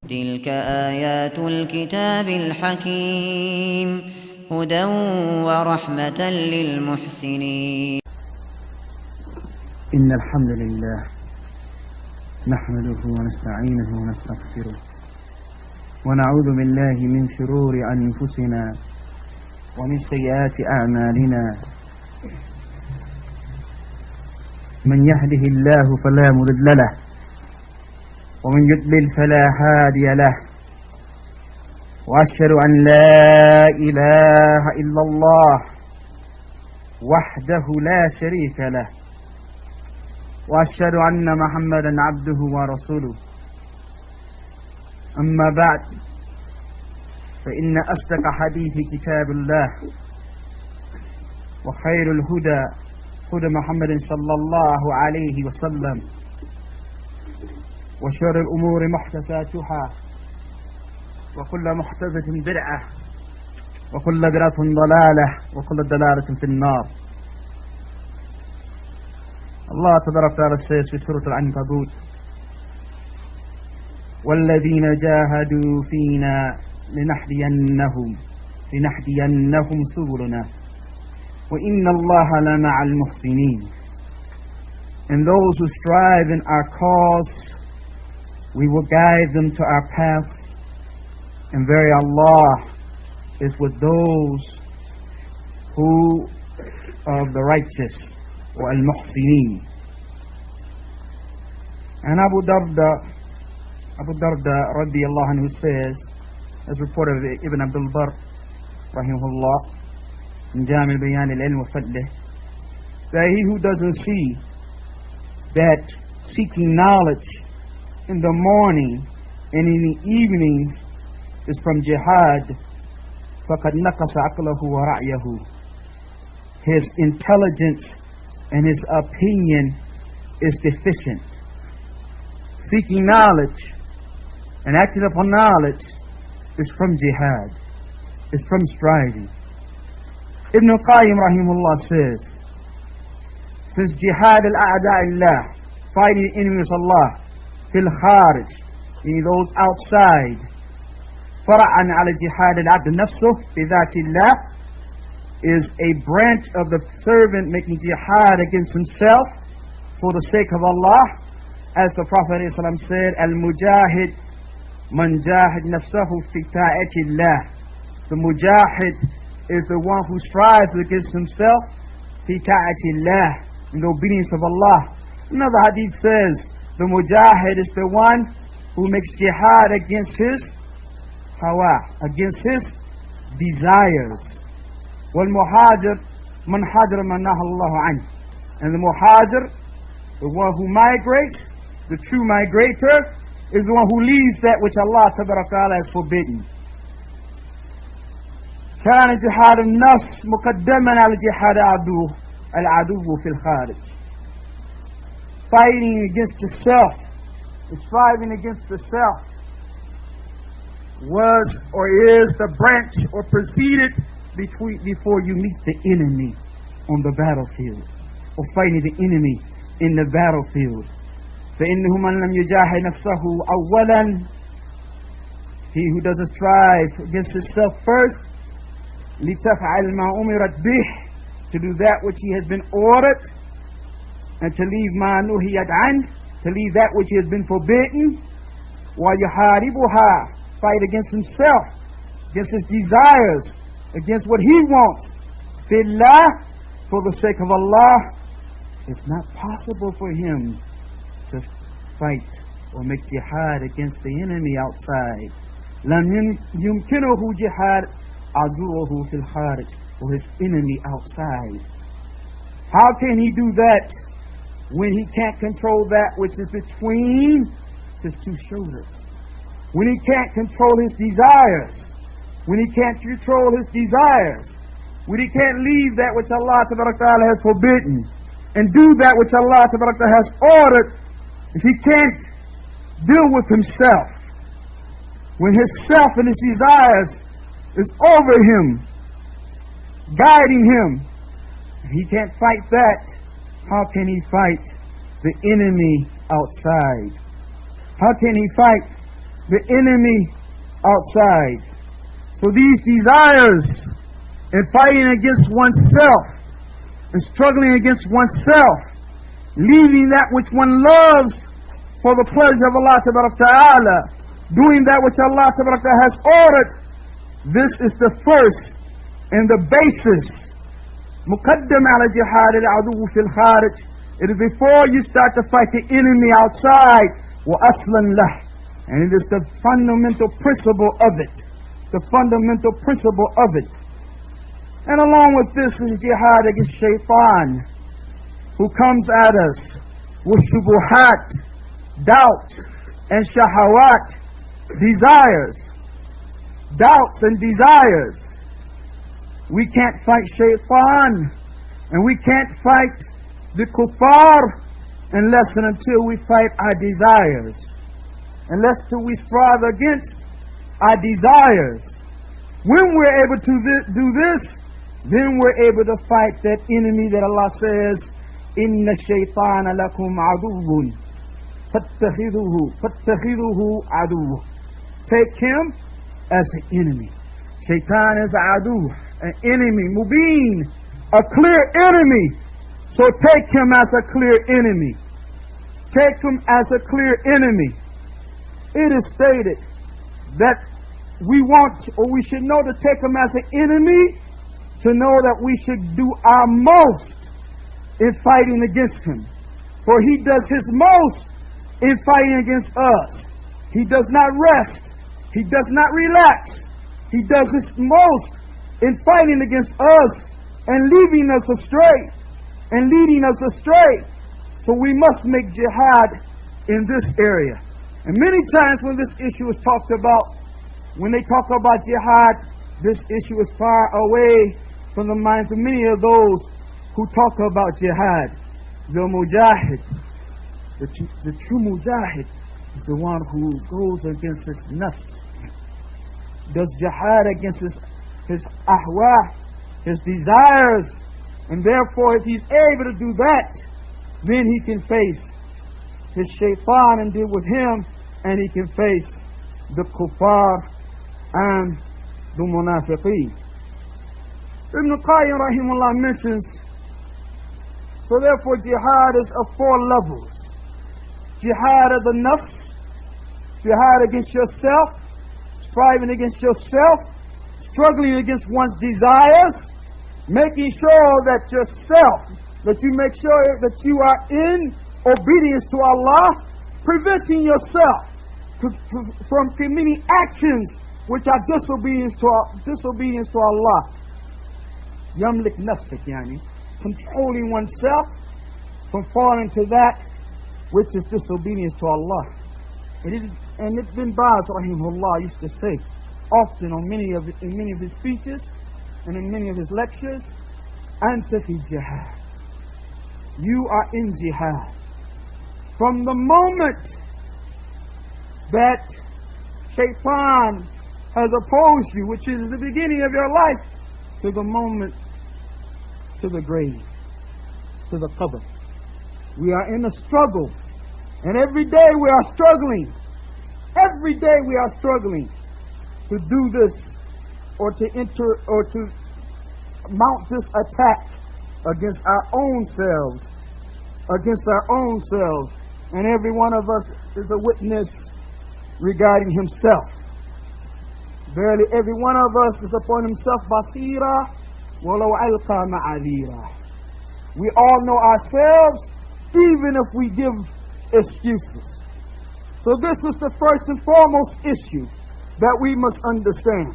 تلك آيات الكتاب الحكيم هدى ورحمة للمحسنين. إن الحمد لله نحمده ونستعينه ونستغفره ونعوذ بالله من شرور أنفسنا ومن سيئات أعمالنا. من يهده الله فلا مضل له ومن يضلل فلا هادي له، وأشهد أن لا إله إلا الله وحده لا شريك له، وأشهد أن محمدا عبده ورسوله. أما بعد، فإن أصدق حديث كتاب الله، وخير الهدى هدى محمد صلى الله عليه وسلم، وشر الأمور محدثاتها، وكل محدثة بدعة، وكل بدعة ضلالة، وكل ضلالة في النار. Allah tabarak ta'ala says في سورة العنكبوت: والذين جاهدوا فينا لنهدينهم سبلنا وإن الله لمع المحسنين. And those who strive in our cause, we will guide them to our paths, and very Allah is with those who are of the righteous, or al-muhsinin. And Abu Darda radiyallahu anhu says, as reported of Ibn Abdul Barr rahimahullah in Jami al-Bayan al-Ilm wa Fadlih, that he who doesn't see that seeking knowledge in the morning and in the evenings is from jihad, فَقَدْ نَقَصَ عَقْلَهُ وَرَعْيَهُ. His intelligence and his opinion is deficient. Seeking knowledge and acting upon knowledge is from jihad, is from striving. Ibn Qayyim rahimahullah says, since jihad al-a'da'illah, fighting the enemies of Allah, fil kharij, meaning those outside, fara'an ala jihad al-abd nafsuh bi dhatillah, is a branch of the servant making jihad against himself for the sake of Allah. As the Prophet ﷺ said, al-mujahid man jahid nafsahu fi ta'atillah. The mujahid is the one who strives against himself fi ta'atillah, in the obedience of Allah. Another hadith says, the mujahid is the one who makes jihad against his hawa, against his desires. وَالْمُحَاجِرْ مَنْ حَاجَرَ مَنْ نَهَى اللَّهُ عَنْهُ. And the muhajir, the one who migrates, the true migrator, is the one who leaves that which Allah tabarak ta'ala has forbidden. كان جهاد النفس مقدما على جهاد العدو في الخارج. Fighting against the self, striving against the self, was or is the branch or preceded before you meet the enemy on the battlefield, or fighting the enemy in the battlefield. فإنه من لم يجاهد نفسه أولا, he who doesn't strive against himself first, لتفعل ما أمرت به, to do that which he has been ordered, and to leave ما نهيت عنه, to leave that which he has been forbidden, ويحاربها, fight against himself, against his desires, against what he wants, fillah, for the sake of Allah, it's not possible for him to fight or make jihad against the enemy outside. لم يمكنه جهاد عدوه في الخارج, or his enemy outside. How can he do that when he can't control that which is between his two shoulders? When he can't control his desires, when he can't control his desires, when he can't leave that which Allah Ta'ala has forbidden and do that which Allah Ta'ala has ordered, if he can't deal with himself, when his self and his desires is over him, guiding him, if he can't fight that, how can he fight the enemy outside? How can he fight the enemy outside. So these desires and fighting against oneself and struggling against oneself, leaving that which one loves for the pleasure of Allah Ta'ala, doing that which Allah Ta'ala has ordered, this is the first and the basis. مقدم على جهاد العدو في الخارج. It is before you start to fight the enemy outside. وأصلا له. And it is the fundamental principle of it. The fundamental principle of it. And along with this is jihad against shaitan, who comes at us with shubuhat, doubts, and shahawat, desires. Doubts and desires. We can't fight shaitan, and we can't fight the kuffar unless and until we fight our desires. Unless till we strive against our desires. When we're able to do this, then we're able to fight that enemy that Allah says, Inna shaytana lakum aduwwun fattakhidhuhu aduwwun. Take him as an enemy. Shaitan is adu, an enemy, mubin, a clear enemy. So take him as a clear enemy. Take him as a clear enemy. It is stated that we want, or we should know, to take him as an enemy, to know that we should do our most in fighting against him. For he does his most in fighting against us. He does not rest. He does not relax. He does his most in fighting against us and leaving us astray and leading us astray. So we must make jihad in this area. And many times when this issue is talked about, when they talk about jihad, this issue is far away from the minds of many of those who talk about jihad. The mujahid, the true mujahid, is the one who goes against his nafs, does jihad against his ahwa, his desires, and therefore if he's able to do that, then he can face his shaitan and deal with him, and he can face the kuffar and the munafiqeen. Ibn Qayyim rahimahullah mentions, so therefore jihad is of 4 levels. Jihad of the nafs, jihad against yourself, striving against yourself, struggling against one's desires, making sure that yourself, that you make sure that you are in obedience to Allah, preventing yourself from committing actions which are disobedience to Allah. Yamlik nafsik, yani, controlling oneself from falling to that which is disobedience to Allah. And Ibn Baz rahimahullah used to say often in many of his speeches and in many of his lectures, Anta fi jihad. You are in jihad. From the moment that shaitan has opposed you, which is the beginning of your life, to the moment to the grave, to the qabr. We are in a struggle, and every day we are struggling. Every day we are struggling to do this, or to enter, or to mount this attack against our own selves, and every one of us is a witness regarding himself. Verily, every one of us is upon himself basira, walau alqa ma'adira. We all know ourselves, even if we give excuses. So this is the first and foremost issue that we must understand.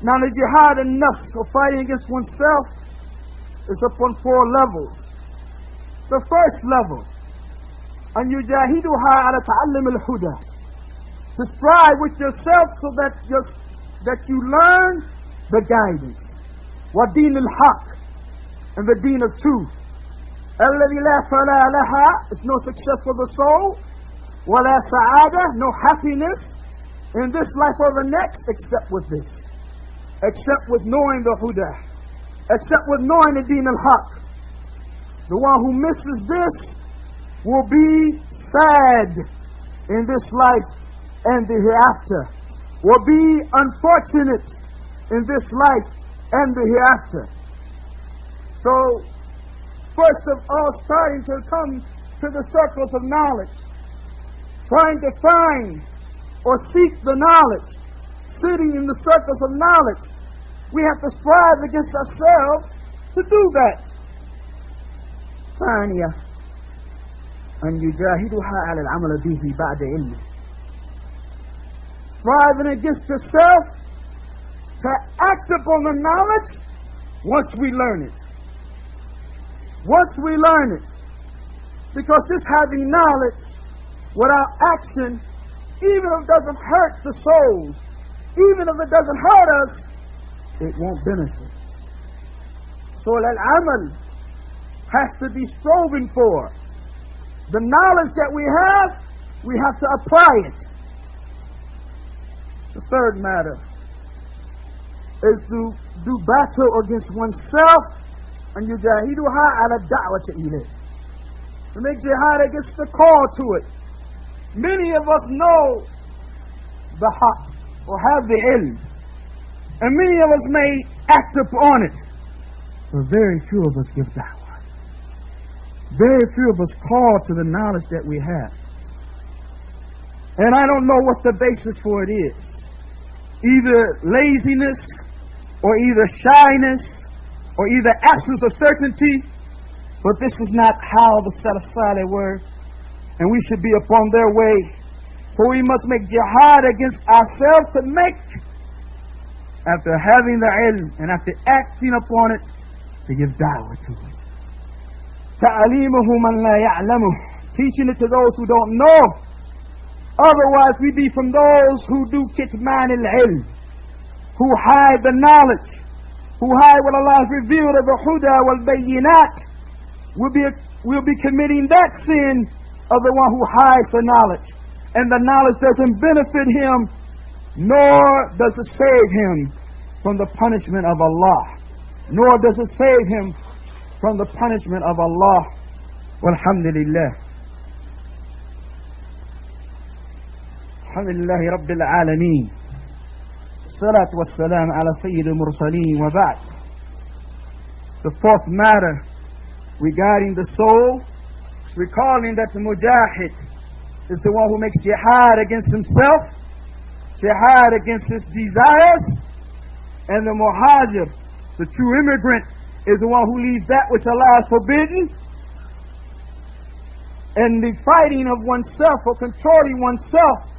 Now the jihad and nafs, or fighting against oneself, is upon 4 levels. The first level, an yujahiduha ala ta'allim al-huda, to strive with yourself so that you learn the guidance. Wa deen al-haq, and the deen of truth. Alladhi la fala laha, is no success for the soul. Wa la sa'ada, no happiness in this life or the next, except with this. Except with knowing the huda. Except with knowing the deen al-haq. The one who misses this will be sad in this life and the hereafter, will be unfortunate in this life and the hereafter. So, first of all, starting to come to the circles of knowledge, trying to find or seek the knowledge, sitting in the circles of knowledge, we have to strive against ourselves to do that. ثانية أن يجاهدها على العمل به بعد علمه. Striving against yourself to act upon the knowledge once we learn it. Once we learn it. Because just having knowledge without action, even if it doesn't hurt the souls, even if it doesn't hurt us, it won't benefit. So al-amal has to be striving for. The knowledge that we have to apply it. The third matter is to do battle against oneself and yujahiduha ala da'wati ilayh. To make jihad against the call to it. Many of us know the haqq or have the ilm, and many of us may act upon it, but very few of us give da'wah. Very few of us call to the knowledge that we have. And I don't know what the basis for it is. Either laziness, or either shyness, or either absence of certainty. But this is not how the Salaf Saleh were, and we should be upon their way. So we must make jihad against ourselves to make, after having the ilm and after acting upon it, to give da'wah to it. تَعْلِيمُهُ مَنْ لَا يَعْلَمُهُ, teaching it to those who don't know. Otherwise we be from those who do kitman al-ilm, who hide the knowledge, who hide what Allah has revealed of the huda wal-bayyinat. We'll be committing that sin of the one who hides the knowledge. And the knowledge doesn't benefit him, nor does it save him from the punishment of Allah. Nor does it save him from the punishment of Allah. Walhamdulillah. Alhamdulillahi Rabbil Alameen. Salatu wassalam ala Sayyid al-Mursaleen wa ba'd. The fourth matter regarding the soul, recalling that the mujahid is the one who makes jihad against himself, jihad against his desires, and the muhajir, the true immigrant, is the one who leaves that which Allah has forbidden. And the fighting of oneself or controlling oneself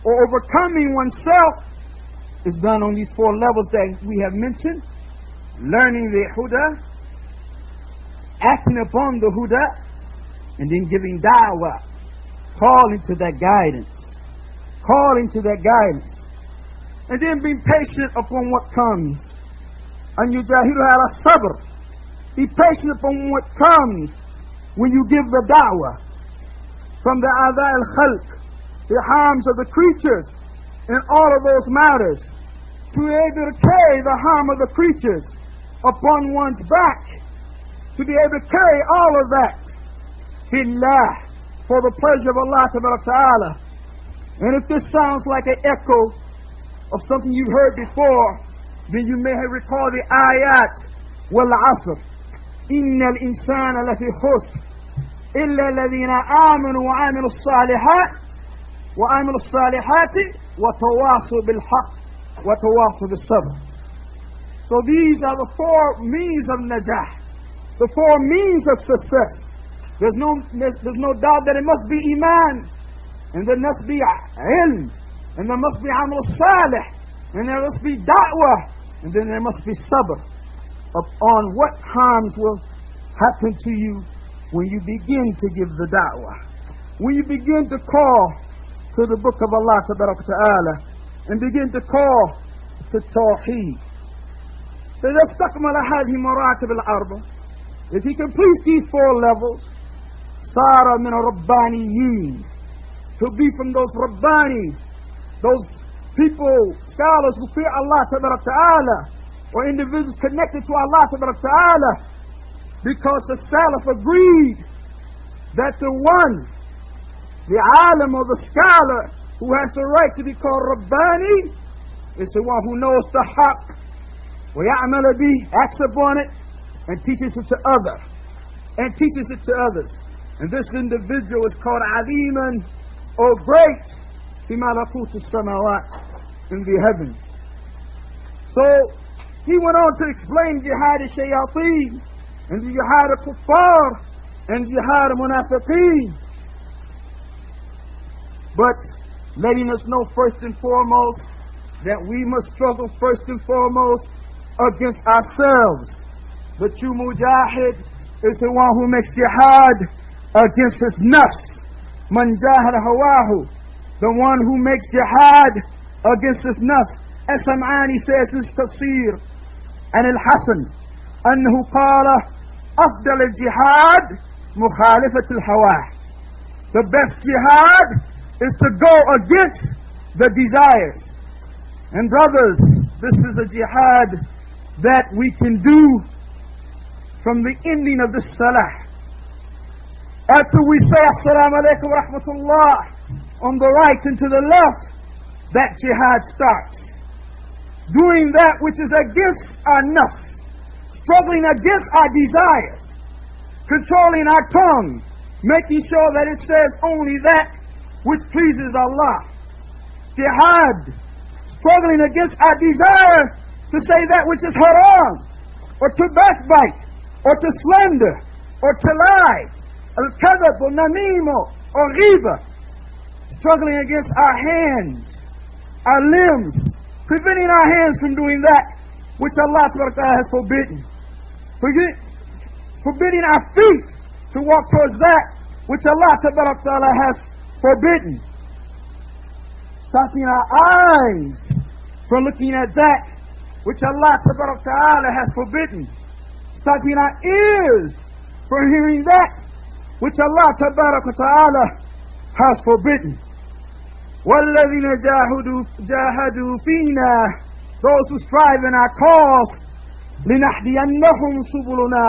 or overcoming oneself is done on these four levels that we have mentioned. Learning the huda, acting upon the huda, and then giving da'wah, calling to that guidance, calling to that guidance, and then being patient upon what comes. And yujahidu ala sabr, be patient upon what comes when you give the da'wah from the adha al-khalq, the harms of the creatures, and all of those matters, to be able to carry the harm of the creatures upon one's back, to be able to carry all of that fillah, for the pleasure of Allah Ta'ala. And if this sounds like an echo of something you've heard before, then you may have recalled the ayat wal asr innal insana lafi khusr illa alladhina amanu wa amilu salihati wa tawasaw bil haqq wa tawasaw bis sabr. So these are the four means of najah, the four means of success. There's no doubt that it must be iman, and there must be ilm, and there must be amal salih, and there must be da'wah, and then there must be sabr upon what harms will happen to you when you begin to give the da'wah, when you begin to call to the book of Allah Ta'ala, and begin to call to Tawheed. فإذا استكمل هذه مراتب الأربع, if he completes these four levels, صار من الربانيين, to be from those Rabbani, those people, scholars who fear Allah Ta'ala, or individuals connected to Allah Ta'ala, because the Salaf agreed that the one, the alim or the scholar, who has the right to be called Rabbani is the one who knows the haqq, وَيَعْمَلَ بِهِ, acts upon it, and teaches it to others. And this individual is called Aliman, or great, fi malakut as-samawat, in the heavens. So he went on to explain Jihad al-Shayateen, and Jihad al-Kuffar, and Jihad al-Munafiqeen. But letting us know first and foremost that we must struggle first and foremost against ourselves. The true mujahid is the one who makes jihad against his nafs. Man jahad hawahu, the one who makes jihad against his nafs. As Sam'ani says in his tafsir, and al-Hasan, أنه قال أفضل الجهاد مخالفة الهوى. The best jihad is to go against the desires. And brothers, this is a jihad that we can do from the ending of the salah. After we say Assalamu alaikum wa rahmatullah on the right and to the left, that jihad starts. Doing that which is against our nafs, struggling against our desires, controlling our tongue, making sure that it says only that which pleases Allah. Jihad, struggling against our desire to say that which is haram, or to backbite, or to slander, or to lie, al-kadhab, or namimo, or ghiba. Struggling against our hands, our limbs, preventing our hands from doing that which Allah has forbidden. Forbidding our feet to walk towards that which Allah has forbidden. Stopping our eyes from looking at that which Allah has forbidden. Stopping our ears from hearing that which Allah has forbidden. وَالَّذِينَ جَاهَدُوا فِينَا, those who strive in our cause, لِنَحْدِيَنَّهُمْ سُبُلُنَا,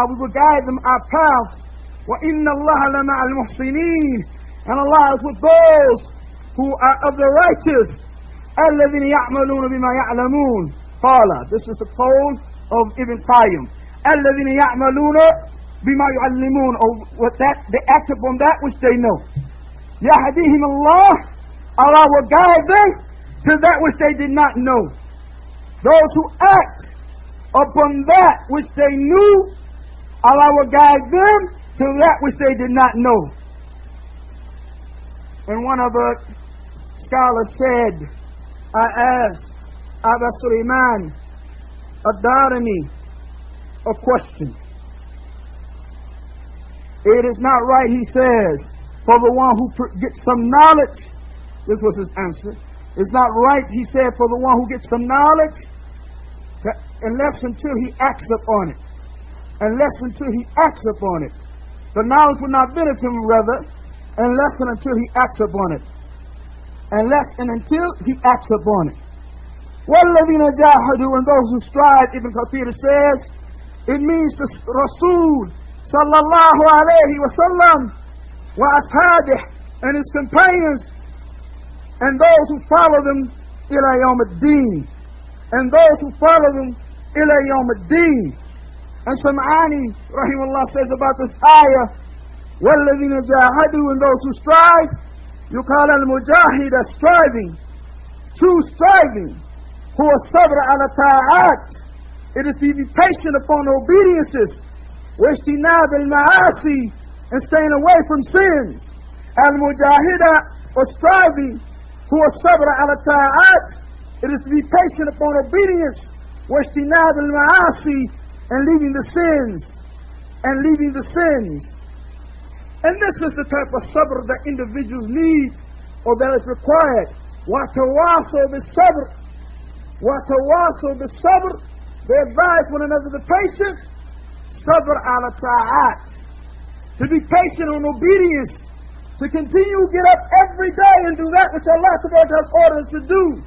we will guide them our paths. وَإِنَّ اللَّهَ لَمَعَ الْمُحْسِنِينَ, and Allah is with those who are of the righteous. الَّذِينَ يَعْمَلُونَ بِمَا يَعْلَمُونَ. قال, this is the quote of Ibn Qayyim. الَّذِينَ يَعْمَلُونَ بِمَا يُعَلِّمُونَ, or with that, they act upon that which they know. يَهْدِيهِمْ اللَّهُ, Allah will guide them to that which they did not know. Those who act upon that which they knew, Allah will guide them to that which they did not know. And one of the scholars said, I asked Abu Sulaiman ad-Darimi a question. It is not right, he says, for the one who gets some knowledge. This was his answer. It's not right, he said, for the one who gets some knowledge, unless until he acts upon it. Unless until he acts upon it. The knowledge will not benefit him, rather, unless and until he acts upon it. Unless and until he acts upon it. وَالَّذِينَ جَاهَدُوا, and those who strive, Ibn Kathir says, it means the Rasul sallallahu alayhi wa sallam wa ashabih, and his companions, and those who follow them ila yawm ad-din, and those who follow them ila yawm ad-din. And Sam'ani rahimahullah says about this ayah, وَالَّذِينَ جَاهَدُوا, and those who strive, يُقَالَ الْمُجَاهِدَ, striving, true striving, huwa sabr ala ta'at, it is to be patient upon obediences, وَاجْتِنَابِ الْمَعَاصِي, and staying away from sins. Al-mujahida, or striving, huwa sabr ala ta'at, it is to be patient upon obedience, وَاجْتِنَابِ الْمَعَاصِي, and leaving the sins. And this is the type of sabr that individuals need, or that is required. وَتَوَاصَوْا بِالصَّبْرِ, وَتَوَاصَوْا بِالصَّبْرِ, they advise one another to patience. Sabr ala ta'at, to be patient on obedience, to continue to get up every day and do that which Allah has ordered us to do.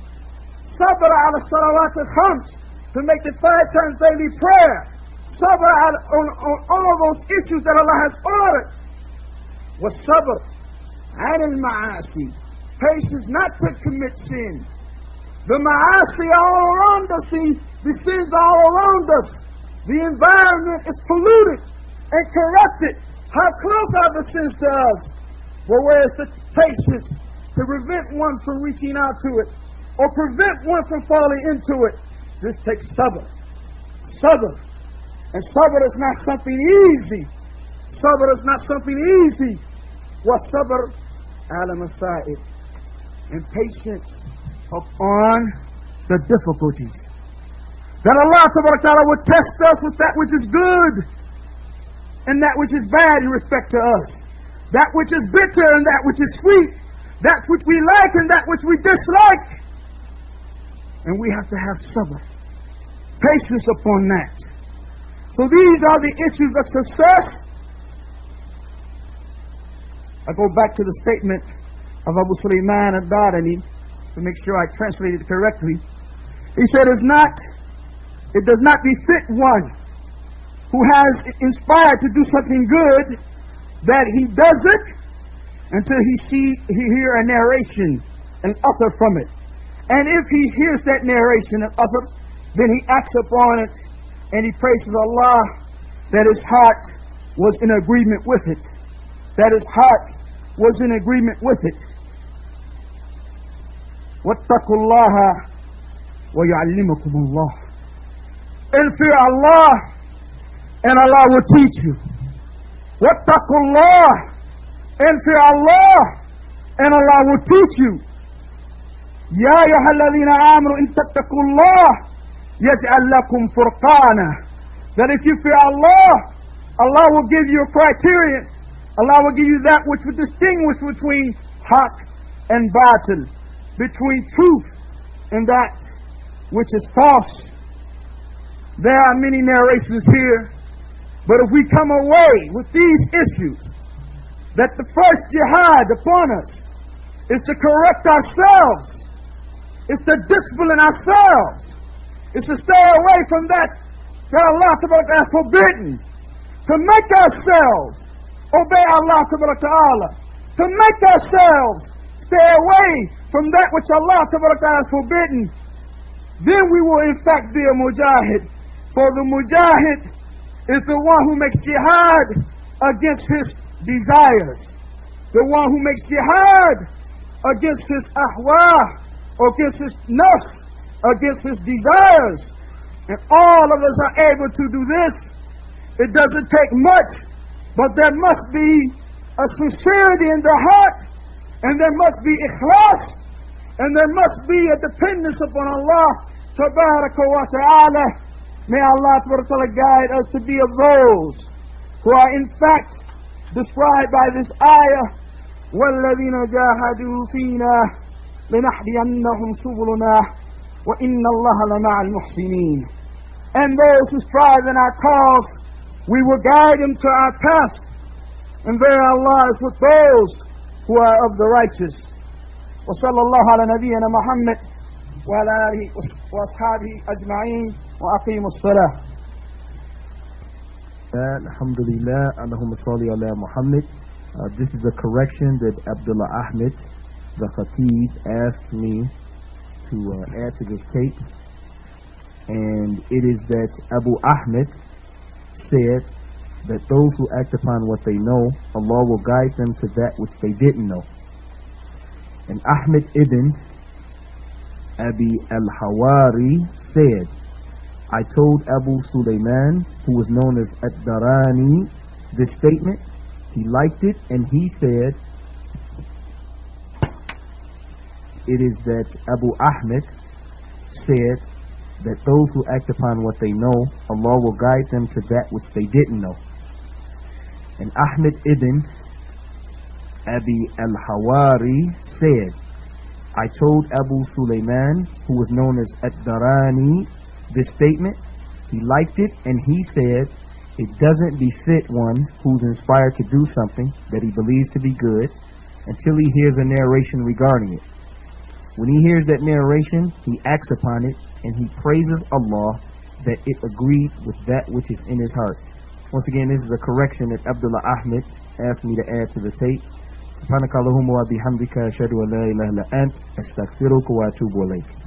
Sabr ala salawat al-khams, to make the 5 times daily prayer. Sabr on all those issues that Allah has ordered. Was sabr عن المعاصي. Patience not to commit sin. The ma'asi all around us, the sins all around us. The environment is polluted and corrupted. How close are the sins to us? Well, where is the patience to prevent one from reaching out to it or prevent one from falling into it? This takes sabr. Sabr. And sabr is not something easy. Sabr is not something easy. What sabr? Ala masa'ib. And patience upon the difficulties. That Allah Ta'ala would test us with that which is good and that which is bad in respect to us. That which is bitter and that which is sweet. That which we like and that which we dislike. And we have to have sabr. Patience upon that. So these are the issues of success. I go back to the statement of Abu Sulaiman al-Darani to make sure I translate it correctly. He said, it does not befit one who has inspired to do something good that he does it until he hear a narration, an author from it. And if he hears that narration, an author, then he acts upon it and he praises Allah that his heart was in agreement with it. That his heart was in agreement with it. وَاتَّقُوا اللَّهَ وَيُعَلِّمُكُمُ اللَّهُ. And fear Allah, and Allah will teach you. وَاتَّقُوا اللَّهَ. And fear Allah, and Allah will teach you. يَا أَيُّهَا الَّذِينَ آمَنُوا إِن تَتَّقُوا اللَّهَ يَجْعَلْ لَكُمْ فُرْقَانًا. That if you fear Allah, Allah will give you a criterion. Allah will give you that which will distinguish between haqq and batil, between truth and that which is false. There are many narrations here, but if we come away with these issues, that the first jihad upon us is to correct ourselves, is to discipline ourselves, is to stay away from that Allah has forbidden, to make ourselves obey Allah Ta'ala, to make ourselves stay away from that which Allah has forbidden. Then we will in fact be a mujahid. For the mujahid is the one who makes jihad against his desires. The one who makes jihad against his ahwa, against his nafs, against his desires. And all of us are able to do this. It doesn't take much, but there must be a sincerity in the heart, and there must be ikhlas, and there must be a dependence upon Allah Tabaraka wa Ta'ala. May Allah Ta'ala guide us to be of those who are in fact described by this ayah, وَالَّذِينَ جَاهَدُوا فِينَا لَنَهْدِيَنَّهُمْ سُبُلُنَا وَإِنَّ اللَّهَ لَمَعَ الْمُحْسِنِينَ. And those who strive in our cause, we will guide them to our path. And there Allah is with those who are of the righteous. وصلى الله على نبينا محمد وعلى آله وأصحابه أجمعين وأقيموا الصلاة. Alhamdulillah, Allahumma salli ala Muhammad. This is a correction that Abdullah Ahmed, the Khatib, asked me to add to this tape. And it is that Abu Ahmed said that those who act upon what they know, Allah will guide them to that which they didn't know. And Ahmed ibn Abi al-Hawari said, I told Abu Sulaiman, who was known as Ad-Darani, this statement. He liked it, and he said, it is that Abu Ahmed said that those who act upon what they know, Allah will guide them to that which they didn't know. And Ahmed ibn Abi al-Hawari said, I told Abu Sulaiman, who was known as Ad-Darani, this statement. He liked it, and he said, it doesn't befit one who's inspired to do something that he believes to be good until he hears a narration regarding it. When he hears that narration, he acts upon it, and he praises Allah that it agreed with that which is in his heart. Once again, this is a correction that Abdullah Ahmed asked me to add to the tape. سبحانك اللهم وبحمدك أشهد أن لا إله إلا أنت أستغفرك وأتوب إليك.